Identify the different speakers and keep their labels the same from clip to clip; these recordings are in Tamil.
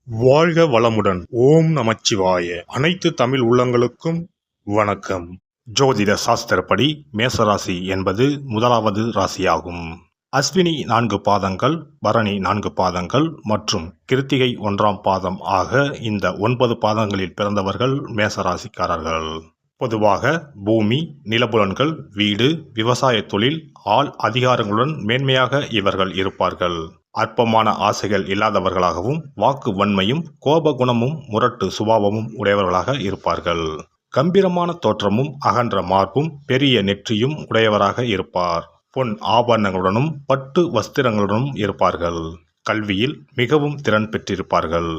Speaker 1: வாழ்க வளமுடன். ஓம் நமச்சிவாய. அனைத்து தமிழ் உள்ளங்களுக்கும் வணக்கம். ஜோதிட சாஸ்திரப்படி மேசராசி என்பது முதலாவது ராசியாகும். அஸ்வினி 4 பாதங்கள், பரணி 4 பாதங்கள் மற்றும் கிருத்திகை 1ஆம் பாதம் ஆக இந்த 9 பாதங்களில் பிறந்தவர்கள் மேசராசிக்காரர்கள். பொதுவாக பூமி, நிலபுலன்கள், வீடு, விவசாய தொழில், ஆள் அதிகாரங்களுடன் மேன்மையாக இவர்கள் இருப்பார்கள். அற்பமான ஆசைகள் இல்லாதவர்களாகவும் வாக்கு வன்மையும் கோப குணமும் முரட்டு சுபாவமும் உடையவர்களாக இருப்பார்கள். கம்பீரமான தோற்றமும் அகன்ற மார்பும் பெரிய நெற்றியும் உடையவராக இருப்பார். பொன் ஆபரணங்களுடனும் பட்டு வஸ்திரங்களுடனும் இருப்பார்கள். கல்வியில் மிகவும் திறன் பெற்றிருப்பார்கள்.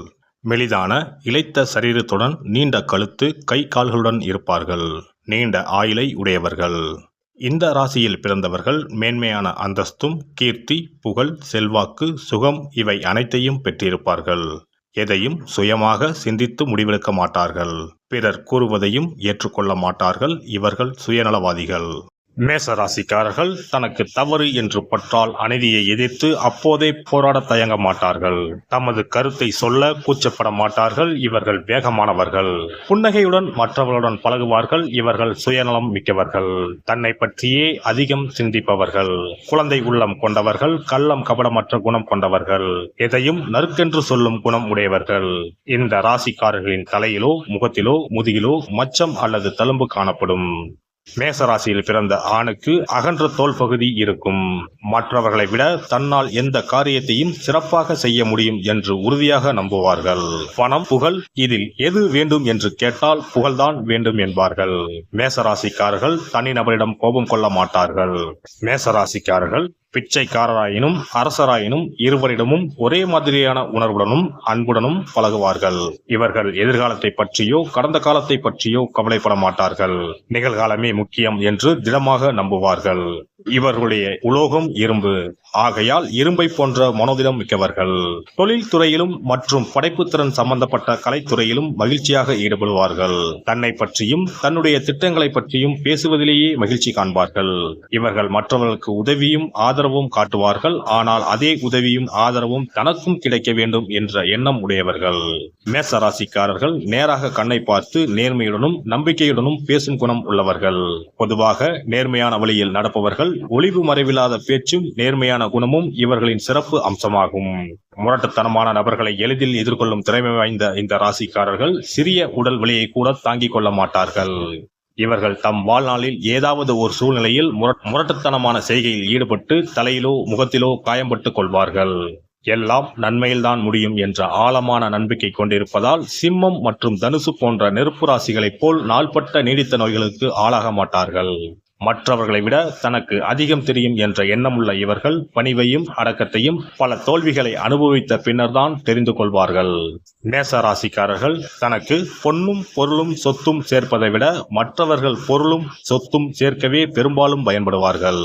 Speaker 1: மெலிதான இளைத்த சரீரத்துடன் நீண்ட கழுத்து, கை கால்களுடன் இருப்பார்கள். நீண்ட ஆயுளை உடையவர்கள். இந்த ராசியில் பிறந்தவர்கள் மேன்மையான அந்தஸ்தும் கீர்த்தி, புகழ், செல்வாக்கு, சுகம் இவை அனைத்தையும் பெற்றிருப்பார்கள். எதையும் சுயமாக சிந்தித்து முடிவெடுக்க மாட்டார்கள். பிறர் கூறுவதையும் ஏற்றுக்கொள்ள மாட்டார்கள். இவர்கள் சுயநலவாதிகள். மேசராசிக்காரர்கள் தனக்கு தவறு என்று பற்றால் அநீதியை எதிர்த்து அப்போதே போராட தயங்க மாட்டார்கள். தமது கருத்தை சொல்ல கூச்சப்பட மாட்டார்கள். இவர்கள் வேகமானவர்கள். புன்னகையுடன் மற்றவர்களுடன் பழகுவார்கள். இவர்கள் சுயநலம் மிக்கவர்கள். தன்னை பற்றியே அதிகம் சிந்திப்பவர்கள். குழந்தை உள்ளம் கொண்டவர்கள். கள்ளம் கபடமற்ற குணம் கொண்டவர்கள். எதையும் நறுக்கென்று சொல்லும் குணம் உடையவர்கள். இந்த ராசிக்காரர்களின் தலையிலோ முகத்திலோ முதுகிலோ மச்சம் அல்லது தழும்பு காணப்படும். மேசராசியில் பிறந்த ஆணுக்கு அகன்ற தோல் பகுதி இருக்கும். மற்றவர்களை விட தன்னால் எந்த காரியத்தையும் சிறப்பாக செய்ய முடியும் என்று உறுதியாக நம்புவார்கள். பணம், புகழ் இதில் எது வேண்டும் என்று கேட்டால் புகழ்தான் வேண்டும் என்பார்கள். மேசராசிக்காரர்கள் தனிநபரிடம் கோபம் கொள்ள மாட்டார்கள். மேசராசிக்காரர்கள் பிச்சைக்காரராயினும் அரசராயினும் இருவரிடமும் ஒரே மாதிரியான உணர்வுடனும் அன்புடனும் பழகுவார்கள். இவர்கள் எதிர்காலத்தை பற்றியோ கடந்த காலத்தை பற்றியோ கவலைப்பட மாட்டார்கள். நிகழ்காலமே முக்கியம் என்று திடமாக நம்புவார்கள். இவர்களுடைய உலோகம் இரும்பு. ஆகையால் இரும்பை போன்ற மனோதிடம் மிக்கவர்கள். தொழில் துறையிலும் மற்றும் படைப்புத்திறன் சம்பந்தப்பட்ட கலைத்துறையிலும் மகிழ்ச்சியாக ஈடுபடுவார்கள். தன்னை பற்றியும் தன்னுடைய திட்டங்களை பற்றியும் பேசுவதிலேயே மகிழ்ச்சி காண்பார்கள். இவர்கள் மற்றவர்களுக்கு உதவியும் ஆதரவும் காட்டுவார்கள். ஆனால் அதே உதவியும் ஆதரவும் தனக்கும் கிடைக்க வேண்டும் என்ற எண்ணம் உடையவர்கள். மேசராசிக்காரர்கள் நேராக கண்ணை பார்த்து நேர்மையுடனும் நம்பிக்கையுடனும் பேசும் குணம் உள்ளவர்கள். பொதுவாக நேர்மையான வழியில் நடப்பவர்கள். ஒளிவு மறைவில்லாத பேச்சும் நேர்மையான குணமும் இவர்களின் சிறப்பு அம்சமாகும். முரட்டுத்தனமான நபர்களை எளிதில் எதிர்கொள்ளும் திறமை வாய்ந்த இந்த ராசிக்காரர்கள் சிறிய உடல் வலியை கூட தாங்கிக் கொள்ள மாட்டார்கள். இவர்கள் தம் வாழ்நாளில் ஏதாவது ஒரு சூழ்நிலையில் முரட்டுத்தனமான செய்கையில் ஈடுபட்டு தலையிலோ முகத்திலோ காயம்பட்டுக் கொள்வார்கள். எல்லாம் நன்மையில்தான் முடியும் என்ற ஆழமான நம்பிக்கை கொண்டிருப்பதால் சிம்மம் மற்றும் தனுசு போன்ற நெருப்பு ராசிகளைப் போல் நாள்பட்ட நீடித்த நோய்களுக்கு ஆளாக மாட்டார்கள். மற்றவர்களை விட தனக்கு அதிகம் தெரியும் என்ற எண்ணமுள்ள இவர்கள் பணிவையும் அடக்கத்தையும் பல தோல்விகளை அனுபவித்த பின்னர்தான் தெரிந்து கொள்வார்கள். மேச ராசிக்காரர்கள் தனக்கு பொன்னும் பொருளும் சொத்தும் சேர்ப்பதை விட மற்றவர்கள் பொருளும் சொத்தும் சேர்க்கவே பெரும்பாலும் பயன்படுவார்கள்.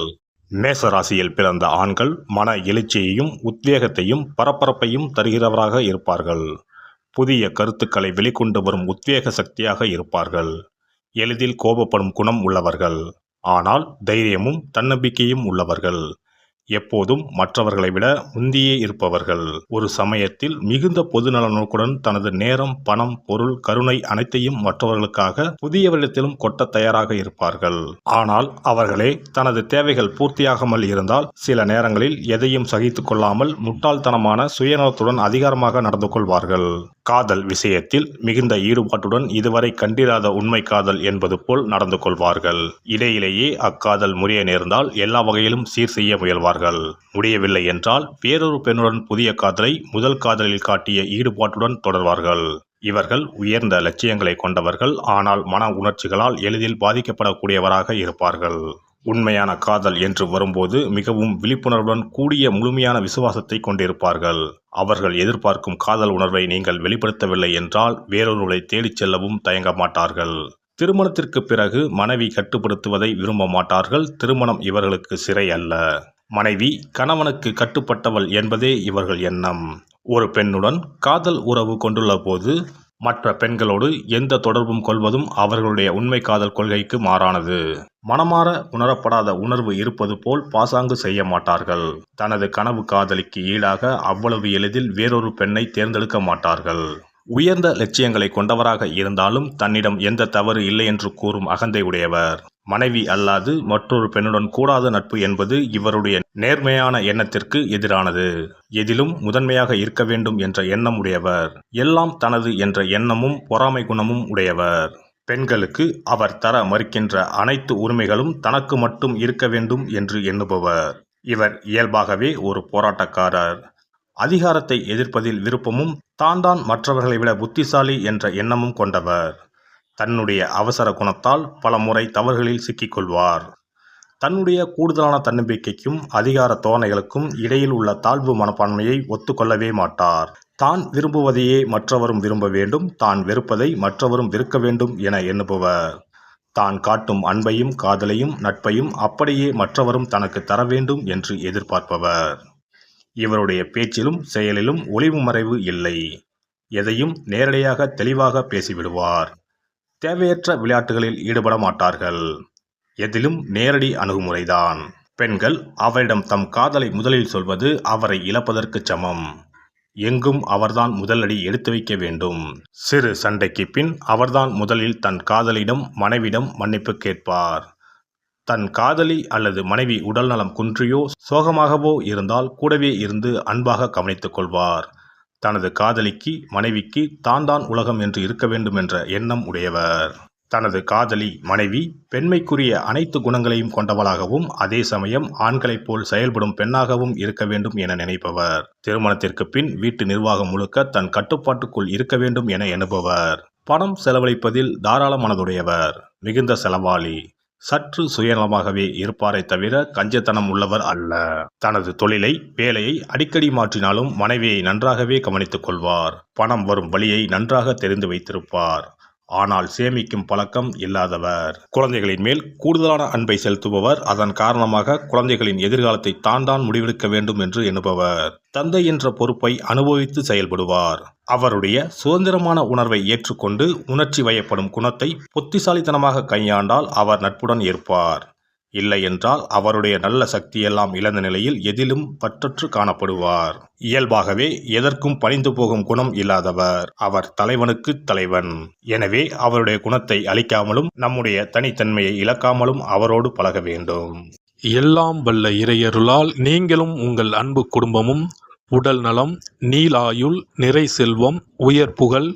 Speaker 1: மேச ராசியில் பிறந்த ஆண்கள் மன எழுச்சியையும் உத்வேகத்தையும் பரபரப்பையும் தருகிறவராக இருப்பார்கள். புதிய கருத்துக்களை வெளிக்கொண்டு வரும் உத்வேக சக்தியாக இருப்பார்கள். எளிதில் கோபப்படும் குணம் உள்ளவர்கள். ஆனால் தைரியமும் தன்னம்பிக்கையும் உள்ளவர்கள். எப்போதும் மற்றவர்களை விட முந்தியே இருப்பவர்கள். ஒரு சமயத்தில் மிகுந்த பொதுநல நோக்குடன் தனது நேரம், பணம், பொருள், கருணை அனைத்தையும் மற்றவர்களுக்காக புதியவரிடத்திலும் கொட்ட தயாராக இருப்பார்கள். ஆனால் அவர்களே தனது தேவைகள் பூர்த்தியாகாமல் இருந்தால் சில நேரங்களில் எதையும் சகித்துக் கொள்ளாமல் முட்டாள்தனமான சுயநலத்துடன் அதிகாரமாக நடந்து கொள்வார்கள். காதல் விஷயத்தில் மிகுந்த ஈடுபாட்டுடன் இதுவரை கண்டிராத உண்மை காதல் என்பது போல் நடந்து கொள்வார்கள். இடையிலேயே அக்காதல் முறிய நேர்ந்தால் எல்லா வகையிலும் சீர் செய்ய முயல்வார்கள். முடியவில்லை என்றால் வேறொரு பெண்ணுடன் புதிய காதலை முதல் காதலில் காட்டிய ஈடுபாட்டுடன் தொடர்வார்கள். இவர்கள் உயர்ந்த லட்சியங்களை கொண்டவர்கள். ஆனால் மன உணர்ச்சிகளால் எளிதில் பாதிக்கப்படக்கூடியவராக இருப்பார்கள். உண்மையான காதல் என்று வரும்போது மிகவும் விழிப்புணர்வுடன் கூடிய முழுமையான விசுவாசத்தை கொண்டிருப்பார்கள். அவர்கள் எதிர்பார்க்கும் காதல் உணர்வை நீங்கள் வெளிப்படுத்தவில்லை என்றால் வேறொருவரை தேடிச் செல்லவும் தயங்க மாட்டார்கள். திருமணத்திற்கு பிறகு மனைவி கட்டுப்படுத்துவதை விரும்ப மாட்டார்கள். திருமணம் இவர்களுக்கு சிறை அல்ல. மனைவி கணவனுக்கு கட்டுப்பட்டவள் என்பதே இவர்கள் எண்ணம். ஒரு பெண்ணுடன் காதல் உறவு கொண்டுள்ள போது மற்ற பெண்களோடு எந்த தொடர்பும் கொள்வதும் அவர்களுடைய உண்மை காதல் கொள்கைக்கு மாறானது. மனமாற உணரப்படாத உணர்வு இருப்பது போல் பாசாங்கு செய்ய மாட்டார்கள். தனது கனவு காதலிக்கு ஈடாக அவ்வளவு எளிதில் வேறொரு பெண்ணை தேர்ந்தெடுக்க மாட்டார்கள். உயர்ந்த லட்சியங்களை கொண்டவராக இருந்தாலும் தன்னிடம் எந்த தவறு இல்லை என்று கூறும் அகந்தை உடையவர். மனைவி அல்லாது மற்றொரு பெண்ணுடன் கூடாத நட்பு என்பது இவருடைய நேர்மையான எண்ணத்திற்கு எதிரானது. எதிலும் முதன்மையாக இருக்க வேண்டும் என்ற எண்ணம் உடையவர். எல்லாம் தனது என்ற எண்ணமும் பொறாமை குணமும் உடையவர். பெண்களுக்கு அவர் தர மறுக்கின்ற அனைத்து உரிமைகளும் தனக்கு மட்டும் இருக்க வேண்டும் என்று எண்ணுபவர். இவர் இயல்பாகவே ஒரு போராட்டக்காரர். அதிகாரத்தை எதிர்ப்பதில் விருப்பமும் தான் மற்றவர்களை விட புத்திசாலி என்ற எண்ணமும் கொண்டவர். தன்னுடைய அவசர குணத்தால் பல முறை தவறுகளில் சிக்கிக்கொள்வார். தன்னுடைய கூடுதலான தன்னம்பிக்கைக்கும் அதிகார தோரணைகளுக்கும் இடையில் உள்ள தாழ்வு மனப்பான்மையை ஒத்துக்கொள்ளவே மாட்டார். தான் விரும்புவதையே மற்றவரும் விரும்ப வேண்டும், தான் வெறுப்பதை மற்றவரும் வெறுக்க வேண்டும் என எண்ணுபவர். தான் காட்டும் அன்பையும் காதலையும் நட்பையும் அப்படியே மற்றவரும் தனக்கு தர வேண்டும் என்று எதிர்பார்ப்பவர். இவருடைய பேச்சிலும் செயலிலும் ஒளிவு மறைவு இல்லை. எதையும் நேரடியாக தெளிவாக பேசிவிடுவார். தேவையற்ற விளையாட்டுகளில் ஈடுபட மாட்டார்கள். எதிலும் நேரடி அணுகுமுறைதான். பெண்கள் அவரிடம் தம் காதலை முதலில் சொல்வது அவரை இழப்பதற்கு சமம். எங்கும் அவர்தான் முதலடி எடுத்து வைக்க வேண்டும். சிறு சண்டைக்கு பின் அவர்தான் முதலில் தன் காதலிடம் மனைவிடம் மன்னிப்பு கேட்பார். தன் காதலி அல்லது மனைவி உடல்நலம் குன்றியோ சோகமாகவோ இருந்தால் கூடவே இருந்து அன்பாக கவனித்துக் கொள்வார். தனது காதலிக்கு மனைவிக்கு தான் உலகம் என்று இருக்க வேண்டும் என்ற எண்ணம் உடையவர். தனது காதலி மனைவி பெண்மைக்குரிய அனைத்து குணங்களையும் கொண்டவளாகவும் அதே சமயம் ஆண்களைப் போல் செயல்படும் பெண்ணாகவும் இருக்க வேண்டும் என நினைப்பவர். திருமணத்திற்கு பின் வீட்டு நிர்வாகம் முழுக்க தன் கட்டுப்பாட்டுக்குள் இருக்க வேண்டும் என எண்ணுபவர். பணம் செலவழிப்பதில் தாராள மனதுடையவர். மிகுந்த செலவாளி. சற்று சுயநலமாகவே இருப்பாரை தவிர கஞ்சத்தனம் உள்ளவர் அல்ல. தனது தொழிலை வேலையை அடிக்கடி மாற்றினாலும் மனைவியை நன்றாகவே கவனித்துக் கொள்வார். பணம் வரும் வழியை நன்றாக தெரிந்து வைத்திருப்பார். ஆனால் சேமிக்கும் பழக்கம் இல்லாதவர். குழந்தைகளின் மேல் கூடுதலான அன்பை செலுத்துபவர். அதன் காரணமாக குழந்தைகளின் எதிர்காலத்தை தான் முடிவெடுக்க வேண்டும் என்று எண்ணுபவர். தந்தை என்ற பொறுப்பை அனுபவித்து செயல்படுவார். அவருடைய சுதந்திரமான உணர்வை ஏற்றுக்கொண்டு உணர்ச்சி வயப்படும் குணத்தை புத்திசாலித்தனமாக கையாண்டால் அவர் நட்புடன் இருப்பார். இல்லை என்றால் அவருடைய நல்ல சக்தியெல்லாம் இழந்த நிலையில் எதிலும் பற்றற்று காணப்படுவார். இயல்பாகவே எதற்கும் பணிந்து போகும் குணம் இல்லாதவர். அவர் தலைவனுக்கு தலைவன். எனவே அவருடைய குணத்தை அழிக்காமலும் நம்முடைய தனித்தன்மையை இழக்காமலும் அவரோடு பழக வேண்டும்.
Speaker 2: எல்லாம் வல்ல இறையருளால் நீங்களும் உங்கள் அன்பு குடும்பமும் உடல் நலம், நீலாயுள், நிறை செல்வம், உயர் புகழ்,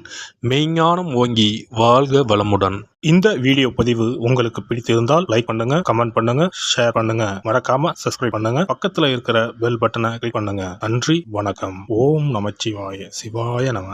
Speaker 2: மெய்ஞானம் ஓங்கி வாழ்க வளமுடன்.
Speaker 1: இந்த வீடியோ பதிவு உங்களுக்கு பிடித்திருந்தால் லைக் பண்ணுங்க, கமெண்ட் பண்ணுங்க, ஷேர் பண்ணுங்க. மறக்காம சப்ஸ்கிரைப் பண்ணுங்க. பக்கத்துல இருக்கிற பெல் பட்டனை கிளிக் பண்ணுங்க. நன்றி, வணக்கம். ஓம் நமச்சிவாய. சிவாய நம.